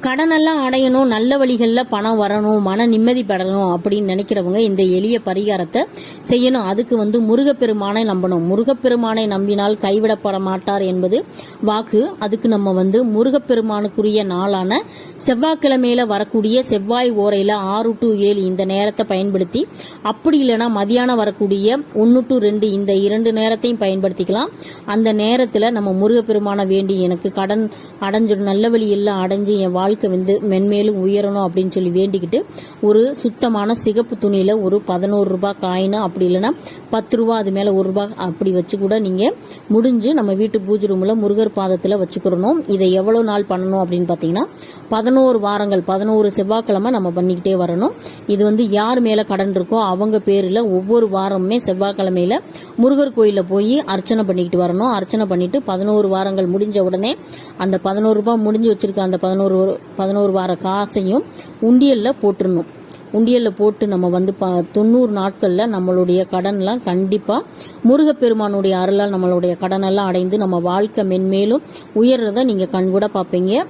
கடனெல்லாம் அடையணும், நல்ல வழிகளில் பணம் வரணும், மன நிம்மதி பெறணும் அப்படின்னு நினைக்கிறவங்க இந்த எளிய பரிகாரத்தை செய்யணும். அதுக்கு முருகப்பெருமானை நம்பணும். முருகப்பெருமானை நம்பினால் கைவிடப்பட மாட்டார் என்பது வாக்கு. அதுக்கு நம்ம முருகப்பெருமானுக்குரிய நாளான செவ்வாய்க்கிழமையில வரக்கூடிய செவ்வாய் ஓரையில 6 to 7 இந்த நேரத்தை பயன்படுத்தி, அப்படி இல்லைன்னா மதியானம் வரக்கூடிய 1 to 2 இந்த 2 நேரத்தையும் பயன்படுத்திக்கலாம். அந்த நேரத்தில் நம்ம முருகப்பெருமான வேண்டி எனக்கு கடன் அடைஞ்சிடும், நல்ல வழி எல்லாம் அடைஞ்சு என் வாழ்க்கை மென்மேலும் உயரணும் அப்படின்னு சொல்லி வேண்டிக்கிட்டு ஒரு சுத்தமான சிகப்பு துணியில ஒரு 11 ரூபாய் காயின், அப்படி இல்லைன்னா 10 ரூபாய், அது மேல 1 ரூபாய் அப்படி வச்சு கூட நீங்க முடிஞ்சு நம்ம வீட்டு பூஜை ரூம்ல முருகர் பாதத்துல வச்சுக்கிறணும். இதை எவ்வளவு நாள் பண்ணணும் அப்படின்னு பாத்தீங்கன்னா 11 வாரங்கள், 11 செவ்வாய்க்கிழமை நம்ம பண்ணிக்கிட்டே வரணும். இது யார் மேல கடன் இருக்கோ அவங்க பேர்ல ஒவ்வொரு வாரமுமே செவ்வாய்க்கிழமையில முருகர் கோயில போய் அர்ச்சனை பண்ணிக்கிட்டு வரணும். அர்ச்சனை பண்ணிட்டு 11 வாரங்கள் முடிஞ்ச உடனே அந்த 11 ரூபாய் முடிஞ்சு வச்சிருக்க அந்த 11 வார காசையும் உண்டியல்ல போட்டுடணும். உண்டியல்ல போட்டு நம்ம 90 நாட்கள்ல நம்மளுடைய கடன்லாம் கண்டிப்பா முருகப்பெருமானுடைய அருளால் நம்மளுடைய கடனெல்லாம் அடைந்து நம்ம வாழ்க்கை மென்மேலும் உயர்றத நீங்க கண்கூட பாப்பீங்க.